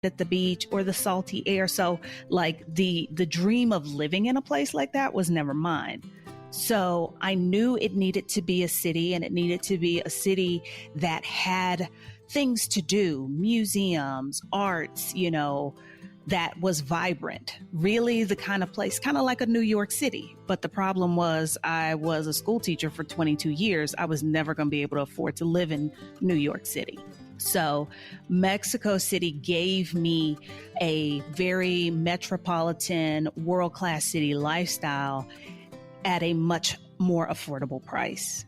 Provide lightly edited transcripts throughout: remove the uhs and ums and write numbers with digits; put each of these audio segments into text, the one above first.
at the beach or the salty air. So like the dream of living in a place like that was never mine. So I knew it needed to be a city, and it needed to be a city that had things to do, museums, arts, that was vibrant, really the kind of place, kind of like a New York City. But the problem was I was a school teacher for 22 years. I was never going to be able to afford to live in New York City. So Mexico City gave me a very metropolitan, world-class city lifestyle at a much more affordable price.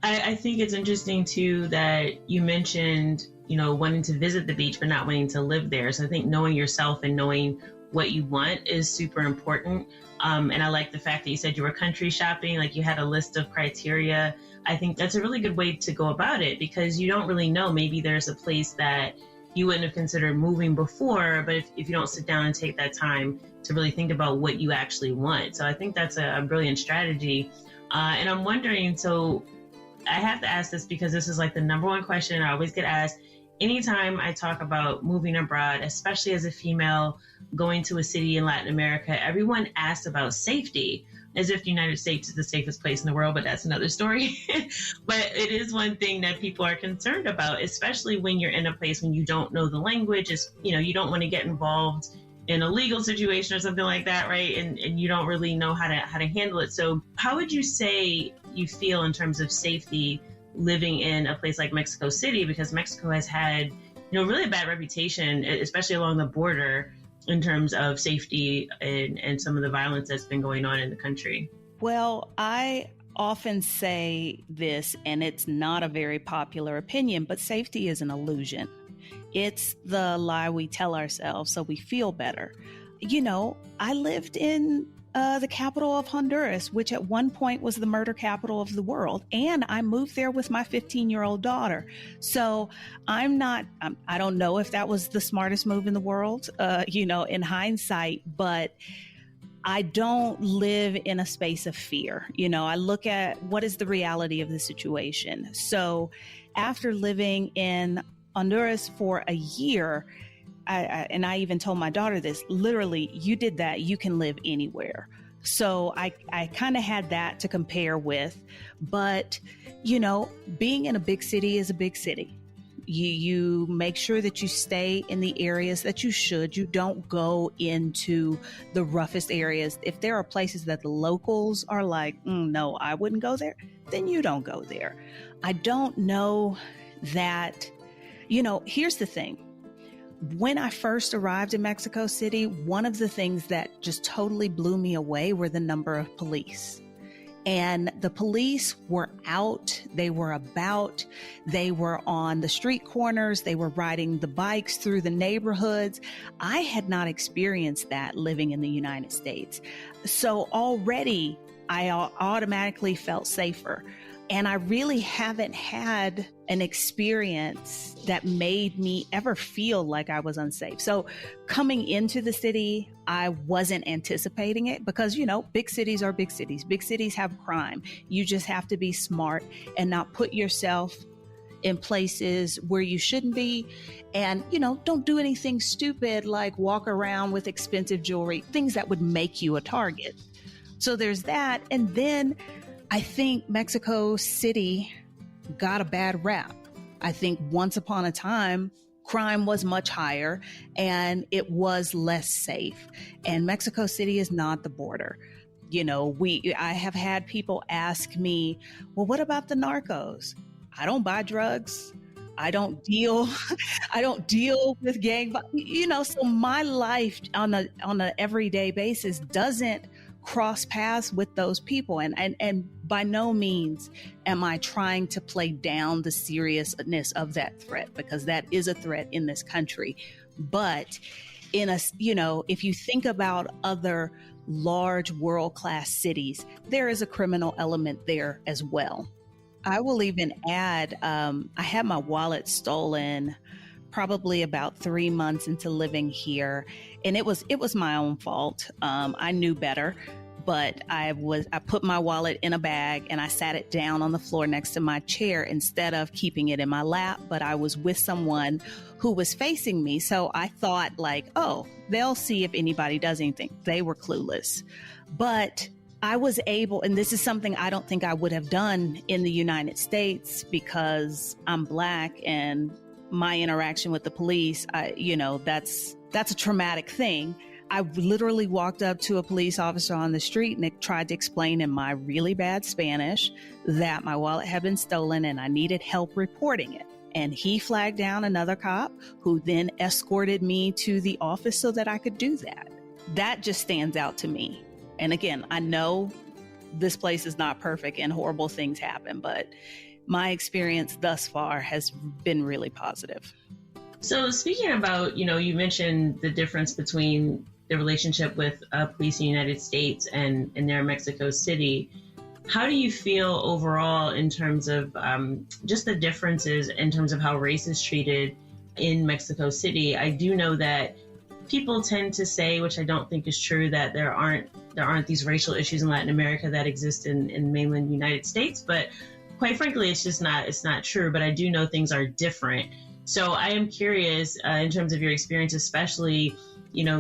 I think it's interesting too that you mentioned, wanting to visit the beach, but not wanting to live there. So I think knowing yourself and knowing what you want is super important. And I like the fact that you said you were country shopping, like you had a list of criteria. I think that's a really good way to go about it, because you don't really know. Maybe there's a place that you wouldn't have considered moving before, but if you don't sit down and take that time to really think about what you actually want. So I think that's a brilliant strategy. And I'm wondering, so I have to ask this because this is like the number one question I always get asked anytime I talk about moving abroad, especially as a female going to a city in Latin America. Everyone asks about safety, as if the United States is the safest place in the world, but that's another story. But it is one thing that people are concerned about, especially when you're in a place when you don't know the language. You don't want to get involved in a legal situation or something like that, right? And you don't really know how to handle it. So how would you say you feel in terms of safety living in a place like Mexico City? Because Mexico has had, really a bad reputation, especially along the border, in terms of safety and some of the violence that's been going on in the country. Well, I often say this, and it's not a very popular opinion, but safety is an illusion. It's the lie we tell ourselves so we feel better. I lived in the capital of Honduras, which at one point was the murder capital of the world. And I moved there with my 15-year-old daughter. So I don't know if that was the smartest move in the world, in hindsight, but I don't live in a space of fear. I look at what is the reality of the situation. So after living in Honduras for a year, I even told my daughter this, literally, you did that, you can live anywhere. So I kind of had that to compare with. But, being in a big city is a big city. You make sure that you stay in the areas that you should. You don't go into the roughest areas. If there are places that the locals are like, no, I wouldn't go there, then you don't go there. I don't know that, here's the thing. When I first arrived in Mexico City, one of the things that just totally blew me away were the number of police. And the police were out, they were about, they were on the street corners, they were riding the bikes through the neighborhoods. I had not experienced that living in the United States. So already I automatically felt safer. And I really haven't had an experience that made me ever feel like I was unsafe. So coming into the city, I wasn't anticipating it because, big cities are big cities. Big cities have crime. You just have to be smart and not put yourself in places where you shouldn't be. And, don't do anything stupid like walk around with expensive jewelry, things that would make you a target. So there's that. And then I think Mexico City got a bad rap. I think once upon a time, crime was much higher and it was less safe. And Mexico City is not the border. I have had people ask me, well, what about the narcos? I don't buy drugs. I don't deal with gang, so my life on a everyday basis doesn't cross paths with those people. And by no means am I trying to play down the seriousness of that threat, because that is a threat in this country. But if you think about other large world-class cities, there is a criminal element there as well. I will even add, I had my wallet stolen probably about 3 months into living here. And it was my own fault. I knew better. but I put my wallet in a bag and I sat it down on the floor next to my chair instead of keeping it in my lap. But I was with someone who was facing me. So I thought like, oh, they'll see if anybody does anything. They were clueless. But I was able, and this is something I don't think I would have done in the United States because I'm Black and my interaction with the police, that's a traumatic thing. I literally walked up to a police officer on the street and tried to explain in my really bad Spanish that my wallet had been stolen and I needed help reporting it. And he flagged down another cop who then escorted me to the office so that I could do that. That just stands out to me. And again, I know this place is not perfect and horrible things happen, but my experience thus far has been really positive. So speaking about, you mentioned the difference between the relationship with police in the United States and there in Mexico City. How do you feel overall in terms of just the differences in terms of how race is treated in Mexico City? I do know that people tend to say, which I don't think is true, that there aren't these racial issues in Latin America that exist in mainland United States. But quite frankly, it's not true. But I do know things are different. So I am curious in terms of your experience, especially,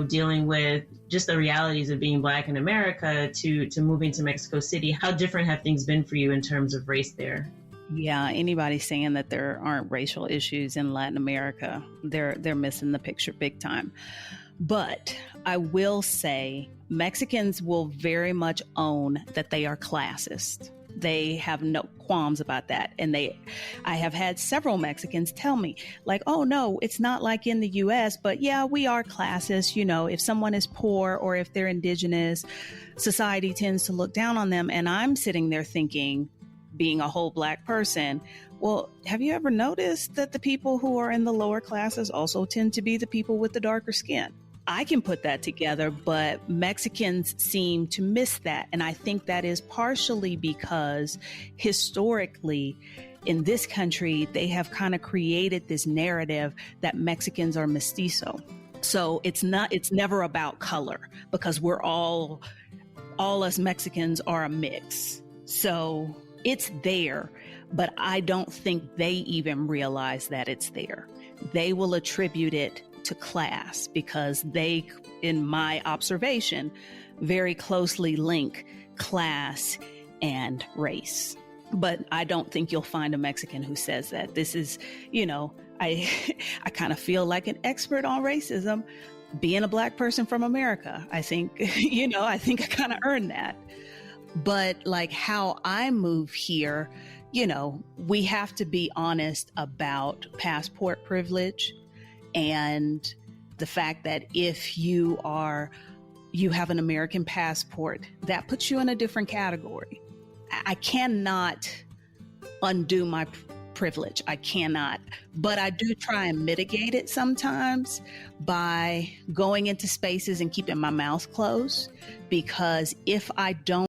dealing with just the realities of being Black in America to moving to Mexico City. How different have things been for you in terms of race there? Yeah, anybody saying that there aren't racial issues in Latin America, they're missing the picture big time. But I will say Mexicans will very much own that they are classist. They have no qualms about that. And I have had several Mexicans tell me like, oh no, it's not like in the US, but yeah, we are classist. If someone is poor or if they're indigenous, society tends to look down on them. And I'm sitting there thinking, being a whole Black person, well, have you ever noticed that the people who are in the lower classes also tend to be the people with the darker skin? I can put that together, but Mexicans seem to miss that. And I think that is partially because historically in this country, they have kind of created this narrative that Mexicans are mestizo. So it's never about color because we're all us Mexicans are a mix. So it's there, but I don't think they even realize that it's there. They will attribute it to class because they, in my observation, very closely link class and race. But I don't think you'll find a Mexican who says that. This is, I kind of feel like an expert on racism being a Black person from America. I think, I kind of earned that. But like how I move here, we have to be honest about passport privilege. And the fact that if you have an American passport, that puts you in a different category. I cannot undo my privilege. I cannot. But I do try and mitigate it sometimes by going into spaces and keeping my mouth closed. Because if I don't